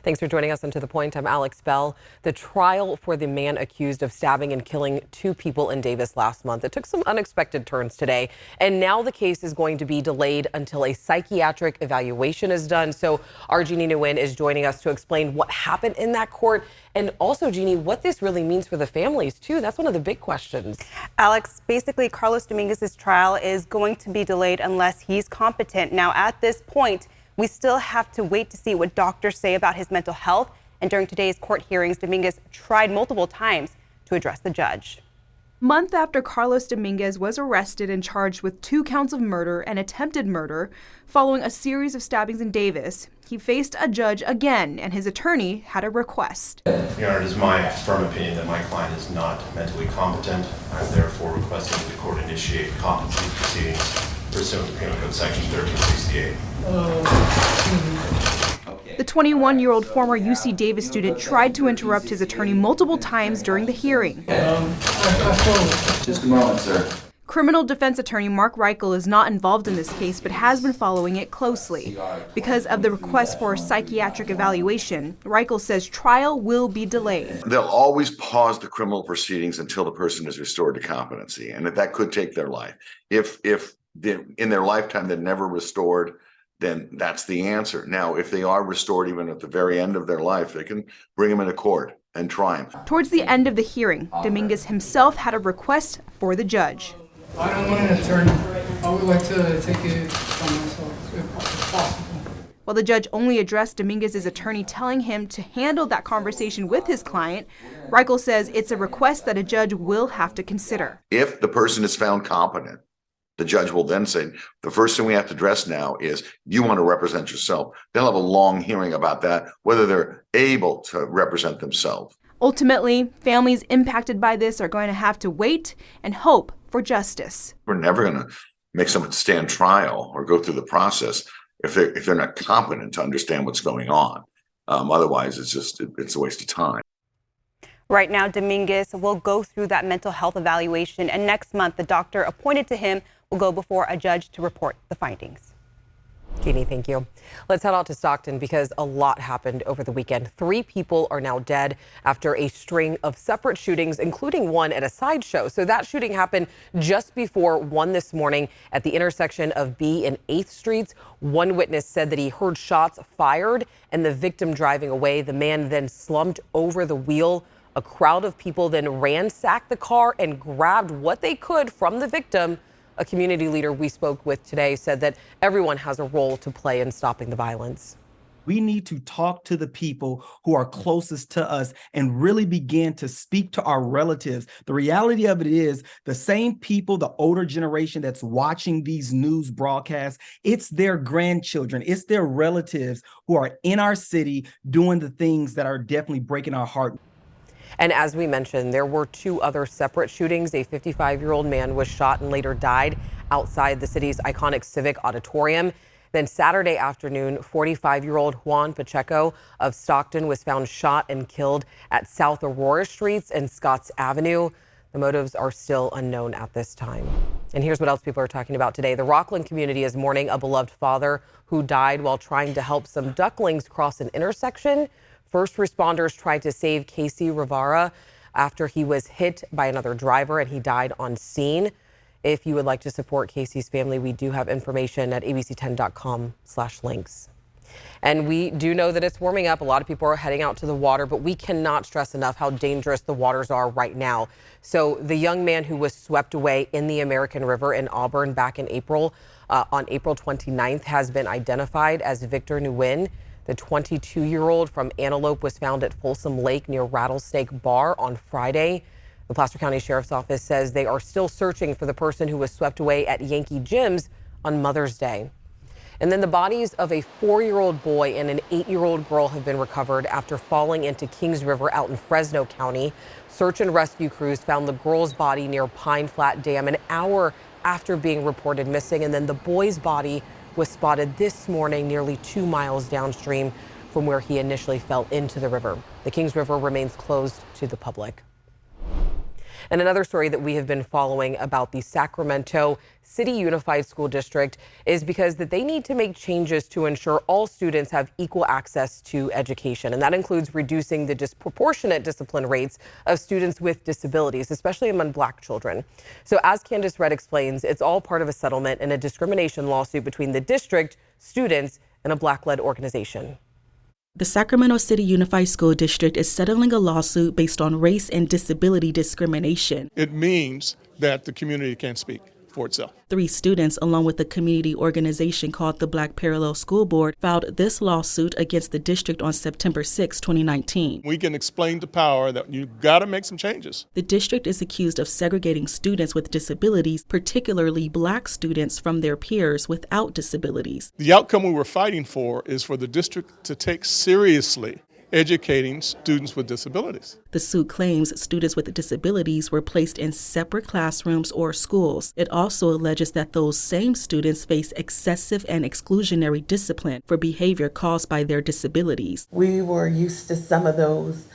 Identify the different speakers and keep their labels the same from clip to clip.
Speaker 1: Thanks for joining us on To The Point. I'm Alex Bell. The trial for the man accused of stabbing and killing two people in Davis last month. It took some unexpected turns today, and now the case is going to be delayed until a psychiatric evaluation is done. So our Jeannie Nguyen is joining us to explain what happened in that court, and also, Jeannie, what this really means for the families, too. That's one of the big questions.
Speaker 2: Alex, basically, Carlos Dominguez's trial is going to be delayed unless he's competent. Now, at this point, we still have to wait to see what doctors say about his mental health. And during today's court hearings, Dominguez tried multiple times to address the judge.
Speaker 3: Month after Carlos Dominguez was arrested and charged with 2 counts of murder and attempted murder following a series of stabbings in Davis, he faced a judge again, and his attorney had a request.
Speaker 4: Your Honor, it is my firm opinion that my client is not mentally competent. I'm therefore requesting that the court initiate competency proceedings pursuant to Penal Code Section 1368.
Speaker 3: The 21-year-old former UC Davis student tried to interrupt his attorney multiple times during the hearing.
Speaker 5: Just a moment, sir.
Speaker 3: Criminal defense attorney Mark Rocklin is not involved in this case, but has been following it closely. Because of the request for a psychiatric evaluation, Rocklin says trial will be delayed.
Speaker 5: They'll always pause the criminal proceedings until the person is restored to competency, and that could take their life. If in their lifetime they're never restored, then that's the answer. Now, if they are restored even at the very end of their life, they can bring them into court and try them.
Speaker 3: Towards the end of the hearing, Dominguez himself had a request for the judge.
Speaker 6: I don't want an attorney. I would like to take it on myself if possible.
Speaker 3: While the judge only addressed Dominguez's attorney, telling him to handle that conversation with his client, Rocklin says it's a request that a judge will have to consider.
Speaker 5: If the person is found competent, the judge will then say, the first thing we have to address now is you want to represent yourself. They'll have a long hearing about that, whether they're able to represent themselves.
Speaker 3: Ultimately, families impacted by this are going to have to wait and hope for justice.
Speaker 5: We're never going to make someone stand trial or go through the process if they're not competent to understand what's going on. Otherwise, it's a waste of time.
Speaker 2: Right now, Dominguez will go through that mental health evaluation, and next month, the doctor appointed to him will go before a judge to report the findings.
Speaker 1: Jeannie, thank you. Let's head out to Stockton because a lot happened over the weekend. 3 people are now dead after a string of separate shootings, including one at a sideshow. So that shooting happened just before 1 this morning at the intersection of B and 8th Streets. One witness said that he heard shots fired and the victim driving away. The man then slumped over the wheel. A crowd of people then ransacked the car and grabbed what they could from the victim. A community leader we spoke with today said that everyone has a role to play in stopping the violence.
Speaker 7: We need to talk to the people who are closest to us and really begin to speak to our relatives. The reality of it is the same people, the older generation that's watching these news broadcasts, it's their grandchildren, it's their relatives who are in our city doing the things that are definitely breaking our heart.
Speaker 1: And as we mentioned, there were 2 other separate shootings. A 55-year-old man was shot and later died outside the city's iconic Civic Auditorium. Then Saturday afternoon, 45-year-old Juan Pacheco of Stockton was found shot and killed at South Aurora Streets and Scotts Avenue. The motives are still unknown at this time. And here's what else people are talking about today. The Rocklin community is mourning a beloved father who died while trying to help some ducklings cross an intersection. First responders tried to save Casey Rivera after he was hit by another driver and he died on scene. If you would like to support Casey's family, we do have information at abc10.com/links. And we do know that it's warming up. A lot of people are heading out to the water, but we cannot stress enough how dangerous the waters are right now. So the young man who was swept away in the American River in Auburn back in April, on April 29th, has been identified as Victor Nguyen. The 22-year-old from Antelope was found at Folsom Lake near Rattlesnake Bar on Friday. The Placer County Sheriff's Office says they are still searching for the person who was swept away at Yankee Gyms on Mother's Day. And then the bodies of a 4-year-old boy and an 8-year-old girl have been recovered after falling into Kings River out in Fresno County. Search and rescue crews found the girl's body near Pine Flat Dam an hour after being reported missing, and then the boy's body was spotted this morning nearly 2 miles downstream from where he initially fell into the river. The Kings River remains closed to the public. And another story that we have been following about the Sacramento City Unified School District is because that they need to make changes to ensure all students have equal access to education. And that includes reducing the disproportionate discipline rates of students with disabilities, especially among Black children. So as Candace Redd explains, it's all part of a settlement in a discrimination lawsuit between the district, students, and a Black-led organization.
Speaker 8: The Sacramento City Unified School District is settling a lawsuit based on race and disability discrimination.
Speaker 9: It means that the community can't speak for itself.
Speaker 8: 3 students, along with the community organization called the Black Parallel School Board, filed this lawsuit against the district on September 6, 2019.
Speaker 9: We can explain to power that you've got to make some changes.
Speaker 8: The district is accused of segregating students with disabilities, particularly Black students, from their peers without disabilities.
Speaker 9: The outcome we were fighting for is for the district to take seriously educating students with disabilities.
Speaker 8: The suit claims students with disabilities were placed in separate classrooms or schools. It also alleges that those same students face excessive and exclusionary discipline for behavior caused by their disabilities.
Speaker 10: We were used to some of those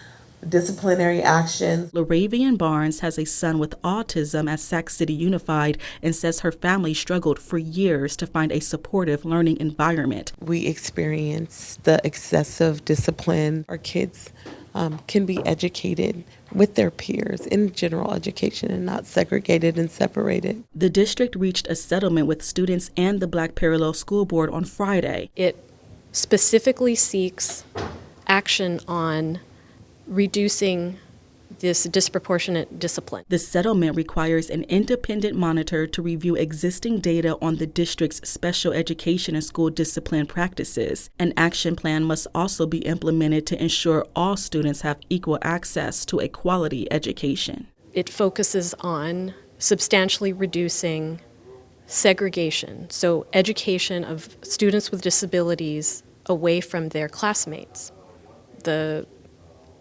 Speaker 10: disciplinary actions.
Speaker 8: Laravian Barnes has a son with autism at Sac City Unified and says her family struggled for years to find a supportive learning environment.
Speaker 10: We experienced the excessive discipline. Our kids can be educated with their peers in general education and not segregated and separated.
Speaker 8: The district reached a settlement with students and the Black Parallel School Board on Friday.
Speaker 11: It specifically seeks action on reducing this disproportionate discipline.
Speaker 8: The settlement requires an independent monitor to review existing data on the district's special education and school discipline practices. An action plan must also be implemented to ensure all students have equal access to a quality education.
Speaker 11: It focuses on substantially reducing segregation, so education of students with disabilities away from their classmates. The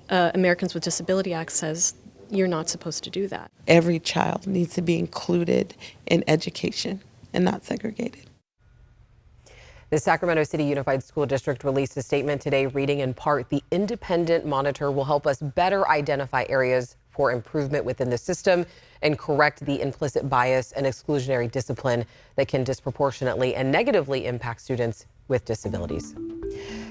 Speaker 11: Americans with Disability Act says you're not supposed to do that.
Speaker 10: Every child needs to be included in education and not segregated.
Speaker 1: The Sacramento City Unified School District released a statement today reading in part, "The independent monitor will help us better identify areas for improvement within the system and correct the implicit bias and exclusionary discipline that can disproportionately and negatively impact students with disabilities."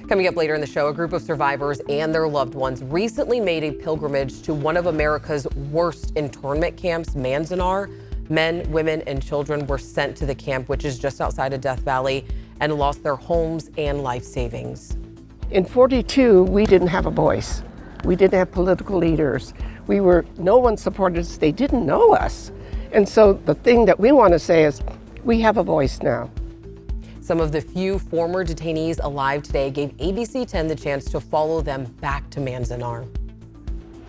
Speaker 1: Coming up later in the show, a group of survivors and their loved ones recently made a pilgrimage to one of America's worst internment camps, Manzanar. Men, women, and children were sent to the camp, which is just outside of Death Valley, and lost their homes and life savings.
Speaker 12: In 42, we didn't have a voice. We didn't have political leaders. No one supported us. They didn't know us. And so the thing that we want to say is we have a voice now.
Speaker 1: Some of the few former detainees alive today gave ABC 10 the chance to follow them back to Manzanar.
Speaker 13: All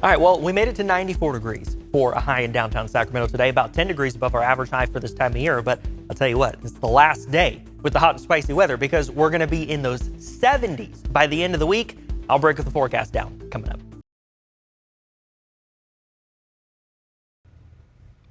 Speaker 13: right, well, we made it to 94 degrees for a high in downtown Sacramento today, about 10 degrees above our average high for this time of year. But I'll tell you what, it's the last day with the hot and spicy weather because we're going to be in those 70s by the end of the week. I'll break the forecast down coming up.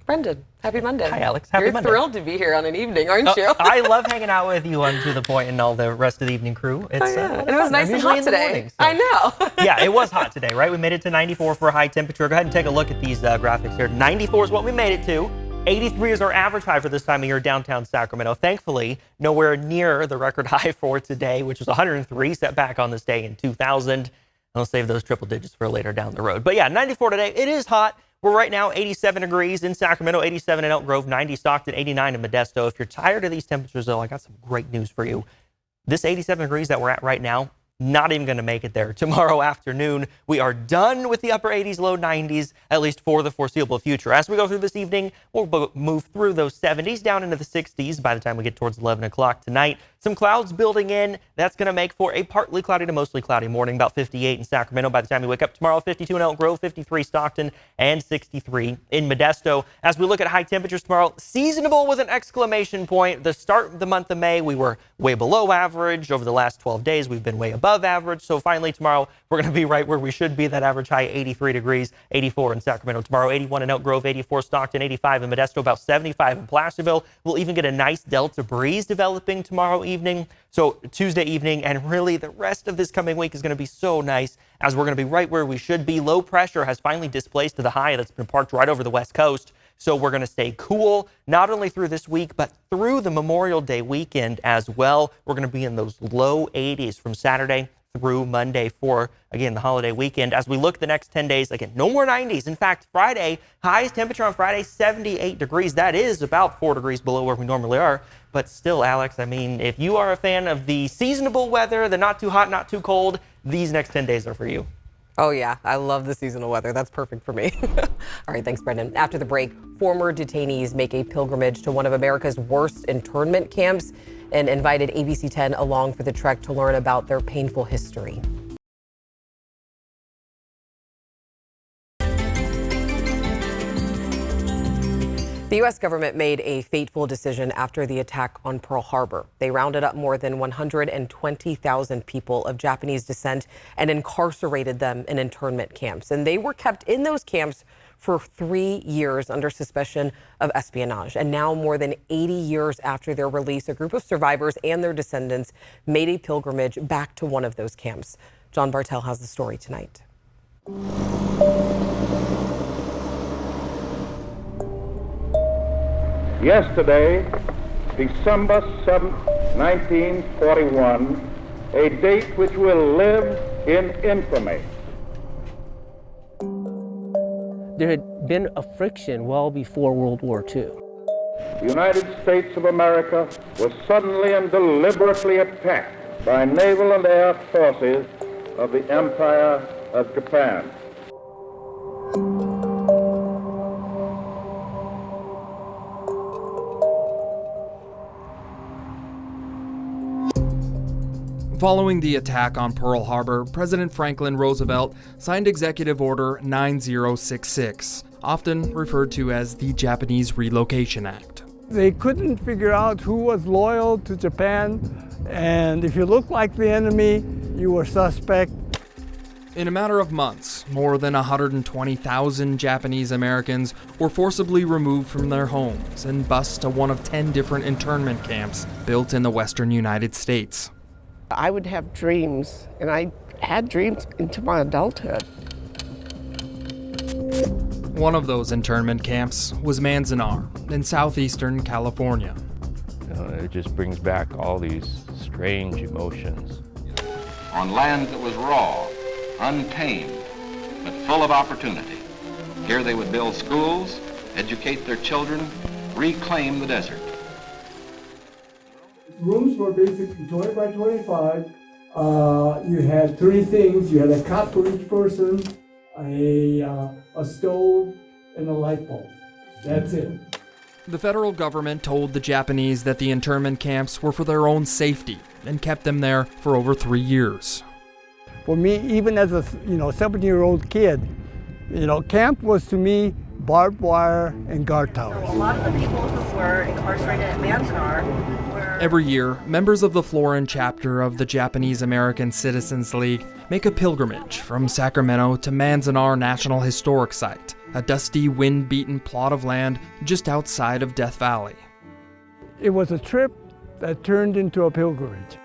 Speaker 1: Brendan, happy Monday.
Speaker 13: Hi, Alex. Happy Monday.
Speaker 1: You're thrilled to be here on an evening, aren't you?
Speaker 13: I love hanging out with you on To The Point and all the rest of the evening crew. It's,
Speaker 1: and it was nice and hot today.
Speaker 13: Morning, so.
Speaker 1: I know.
Speaker 13: Yeah, it was hot today, right? We made it to 94 for a high temperature. Go ahead and take a look at these graphics here. 94 is what we made it to. 83 is our average high for this time of year downtown Sacramento. Thankfully, nowhere near the record high for today, which was 103 set back on this day in 2000. I'll save those triple digits for later down the road. But yeah, 94 today. It is hot. We're right now 87 degrees in Sacramento, 87 in Elk Grove, 90 Stockton, 89 in Modesto. If you're tired of these temperatures, though, I got some great news for you. This 87 degrees that we're at right now, not even going to make it there. Tomorrow afternoon, we are done with the upper 80s, low 90s, at least for the foreseeable future. As we go through this evening, we'll move through those 70s down into the 60s by the time we get towards 11 o'clock tonight. Some clouds building in. That's going to make for a partly cloudy to mostly cloudy morning, about 58 in Sacramento by the time we wake up tomorrow, 52 in Elk Grove, 53 Stockton, and 63 in Modesto. As we look at high temperatures tomorrow, seasonable with an exclamation point. The start of the month of May, we were way below average. Over the last 12 days, we've been way above average. So finally tomorrow, we're going to be right where we should be. That average high, 83 degrees, 84 in Sacramento tomorrow, 81 in Elk Grove, 84 Stockton, 85 in Modesto, about 75 in Placerville. We'll even get a nice delta breeze developing tomorrow evening. evening. So Tuesday evening and really the rest of this coming week is going to be so nice as we're going to be right where we should be. Low pressure has finally displaced the high that's been parked right over the west coast. So we're going to stay cool not only through this week, but through the Memorial Day weekend as well. We're going to be in those low 80s from Saturday through Monday for, again, the holiday weekend. As we look the next 10 days, again, no more 90s. In fact, Friday, highest temperature on Friday, 78 degrees. That is about 4 degrees below where we normally are. But still, Alex, I mean, if you are a fan of the seasonable weather, the not too hot, not too cold, these next 10 days are for you.
Speaker 1: Oh, yeah. I love the seasonal weather. That's perfect for me. All right. Thanks, Brendan. After the break, former detainees make a pilgrimage to one of America's worst internment camps and invited ABC 10 along for the trek to learn about their painful history. The U.S. government made a fateful decision after the attack on Pearl Harbor. They rounded up more than 120,000 people of Japanese descent and incarcerated them in internment camps. And they were kept in those camps for 3 years under suspicion of espionage. And now, more than 80 years after their release, a group of survivors and their descendants made a pilgrimage back to one of those camps. John Bartel has the story tonight.
Speaker 14: Yesterday, December 7, 1941, a date which will live in infamy.
Speaker 15: There had been a friction well before World War II.
Speaker 14: The United States of America was suddenly and deliberately attacked by naval and air forces of the Empire of Japan.
Speaker 16: Following the attack on Pearl Harbor, President Franklin Roosevelt signed Executive Order 9066, often referred to as the Japanese Relocation Act.
Speaker 17: They couldn't figure out who was loyal to Japan, and if you looked like the enemy, you were suspect.
Speaker 16: In a matter of months, more than 120,000 Japanese Americans were forcibly removed from their homes and bused to one of 10 different internment camps built in the western United States.
Speaker 12: I would have dreams, and I had dreams into my adulthood.
Speaker 16: One of those internment camps was Manzanar in southeastern California.
Speaker 18: It just brings back all these strange emotions.
Speaker 19: On land that was raw, untamed, but full of opportunity. Here they would build schools, educate their children, reclaim the desert.
Speaker 17: Rooms were basically 20 by 25. You had three things. You had a cot for each person, a stove, and a light bulb. That's it.
Speaker 16: The federal government told the Japanese that the internment camps were for their own safety and kept them there for over 3 years.
Speaker 17: For me, even as a 7-year-old kid, camp was to me barbed wire and guard towers.
Speaker 20: A lot of the people who were incarcerated at Manzanar were...
Speaker 16: Every year, members of the Florin chapter of the Japanese American Citizens League make a pilgrimage from Sacramento to Manzanar National Historic Site, a dusty, wind-beaten plot of land just outside of Death Valley.
Speaker 17: It was a trip that turned into a pilgrimage.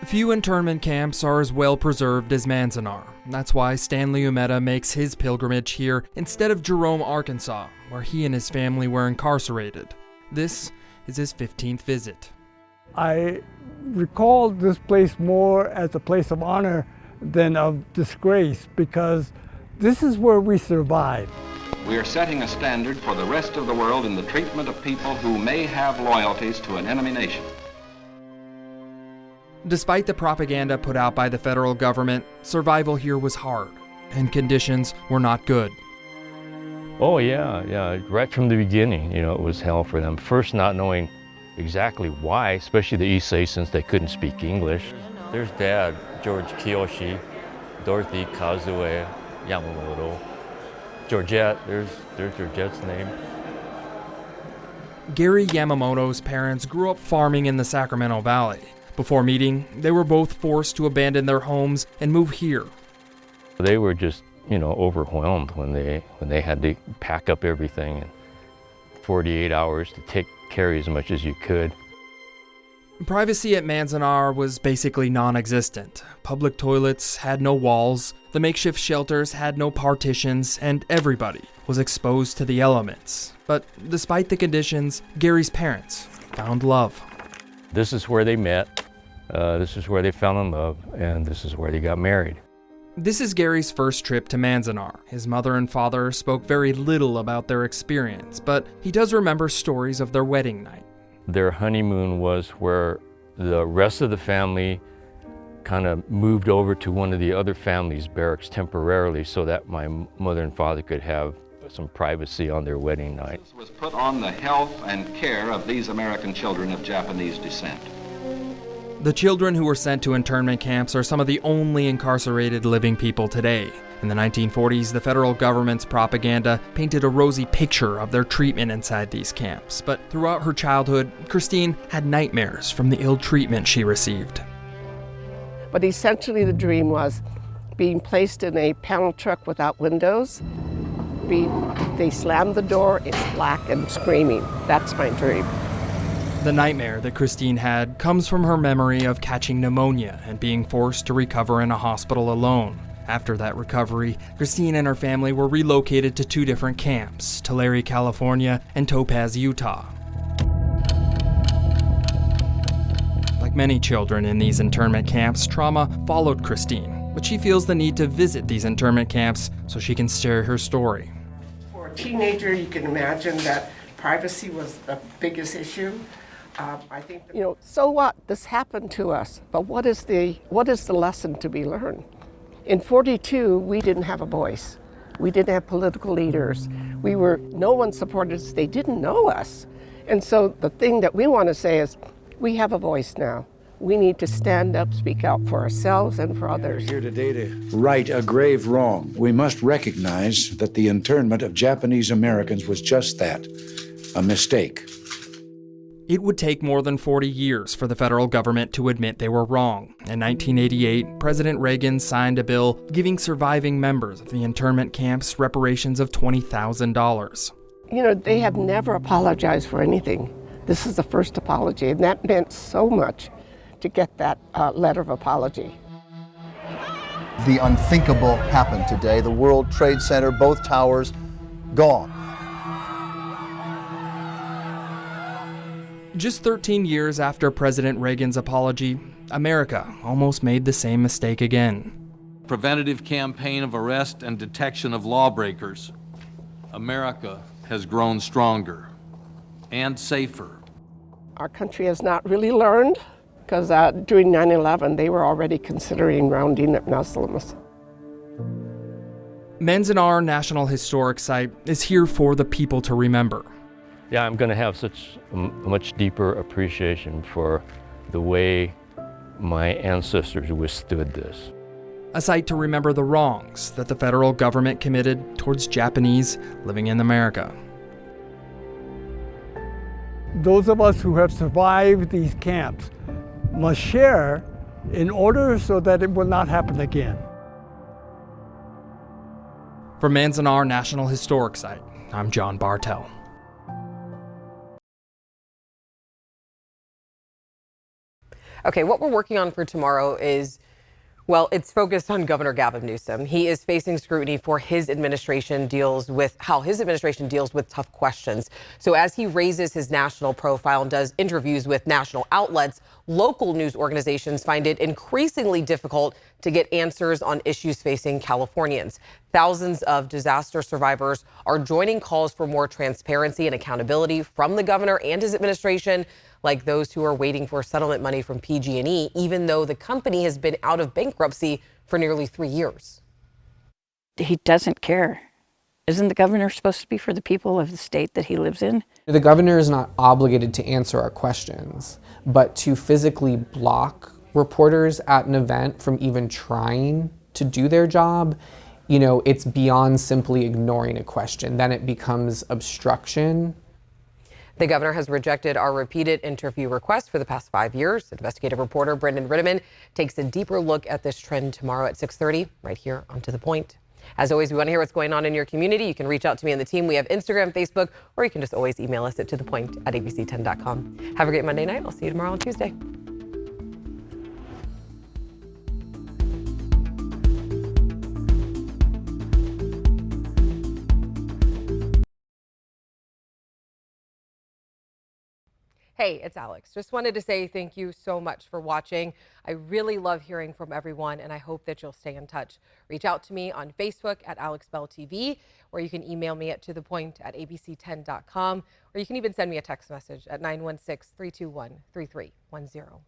Speaker 16: Few internment camps are as well preserved as Manzanar. That's why Stanley Umeda makes his pilgrimage here instead of Jerome, Arkansas, where he and his family were incarcerated. This is his 15th visit.
Speaker 17: I recall this place more as a place of honor than of disgrace, because this is where we survived.
Speaker 19: We are setting a standard for the rest of the world in the treatment of people who may have loyalties to an enemy nation.
Speaker 16: Despite the propaganda put out by the federal government, survival here was hard, and conditions were not good.
Speaker 18: Oh yeah, right from the beginning, it was hell for them. First, not knowing exactly why, especially the Issei, since they couldn't speak English. There's Dad, George Kiyoshi, Dorothy Kazue Yamamoto, Georgette, there's Georgette's name.
Speaker 16: Gary Yamamoto's parents grew up farming in the Sacramento Valley. Before meeting, they were both forced to abandon their homes and move here.
Speaker 18: They were just, overwhelmed when they had to pack up everything in 48 hours to carry as much as you could.
Speaker 16: Privacy at Manzanar was basically non-existent. Public toilets had no walls, the makeshift shelters had no partitions, and everybody was exposed to the elements. But despite the conditions, Gary's parents found love.
Speaker 18: This is where they met, this is where they fell in love, and this is where they got married.
Speaker 16: This is Gary's first trip to Manzanar. His mother and father spoke very little about their experience, but he does remember stories of their wedding night.
Speaker 18: Their honeymoon was where the rest of the family kind of moved over to one of the other family's barracks temporarily so that my mother and father could have some privacy on their wedding night.
Speaker 19: This was put on the health and care of these American children of Japanese descent.
Speaker 16: The children who were sent to internment camps are some of the only incarcerated living people today. In the 1940s, the federal government's propaganda painted a rosy picture of their treatment inside these camps. But throughout her childhood, Christine had nightmares from the ill treatment she received.
Speaker 12: But essentially the dream was being placed in a panel truck without windows. They slammed the door, it's black and screaming. That's my dream.
Speaker 16: The nightmare that Christine had comes from her memory of catching pneumonia and being forced to recover in a hospital alone. After that recovery, Christine and her family were relocated to 2 different camps, Tulare, California, and Topaz, Utah. Like many children in these internment camps, trauma followed Christine, but she feels the need to visit these internment camps so she can share her story.
Speaker 12: For a teenager, you can imagine that privacy was the biggest issue. I think, so what? This happened to us, but what is the lesson to be learned? In 42, we didn't have a voice. We didn't have political leaders. No one supported us. They didn't know us. And so the thing that we want to say is, we have a voice now. We need to stand up, speak out for ourselves and for others.
Speaker 21: We're here today to right a grave wrong. We must recognize that the internment of Japanese Americans was just that, a mistake.
Speaker 16: It would take more than 40 years for the federal government to admit they were wrong. In 1988, President Reagan signed a bill giving surviving members of the internment camps reparations of $20,000.
Speaker 12: They have never apologized for anything. This is the first apology, and that meant so much to get that letter of apology.
Speaker 22: The unthinkable happened today. The World Trade Center, both towers, gone.
Speaker 16: Just 13 years after President Reagan's apology, America almost made the same mistake again.
Speaker 23: Preventative campaign of arrest and detection of lawbreakers. America has grown stronger and safer.
Speaker 12: Our country has not really learned, because during 9/11, they were already considering rounding up Muslims.
Speaker 16: Manzanar National Historic Site is here for the people to remember.
Speaker 18: Yeah, I'm going to have such a much deeper appreciation for the way my ancestors withstood this.
Speaker 16: A site to remember the wrongs that the federal government committed towards Japanese living in America.
Speaker 17: Those of us who have survived these camps must share in order so that it will not happen again.
Speaker 16: From Manzanar National Historic Site, I'm John Bartel.
Speaker 1: Okay, what we're working on for tomorrow is, well, it's focused on Governor Gavin Newsom. He is facing scrutiny for how his administration deals with tough questions. So as he raises his national profile and does interviews with national outlets, local news organizations find it increasingly difficult to get answers on issues facing Californians. Thousands of disaster survivors are joining calls for more transparency and accountability from the governor and his administration, like those who are waiting for settlement money from PG&E, even though the company has been out of bankruptcy for nearly 3 years.
Speaker 24: He doesn't care. Isn't the governor supposed to be for the people of the state that he lives in?
Speaker 25: The governor is not obligated to answer our questions, but to physically block reporters at an event from even trying to do their job, it's beyond simply ignoring a question. Then it becomes obstruction.
Speaker 1: The governor has rejected our repeated interview requests for the past 5 years. Investigative reporter Brendan Ritteman takes a deeper look at this trend tomorrow at 6:30, right here on To The Point. As always, we want to hear what's going on in your community. You can reach out to me and the team. We have Instagram, Facebook, or you can just always email us at tothepoint@abc10.com. Have a great Monday night. I'll see you tomorrow on Tuesday. Hey, it's Alex. Just wanted to say thank you so much for watching. I really love hearing from everyone, and I hope that you'll stay in touch. Reach out to me on Facebook at AlexBellTV, or you can email me at tothepoint@abc10.com, or you can even send me a text message at 916-321-3310.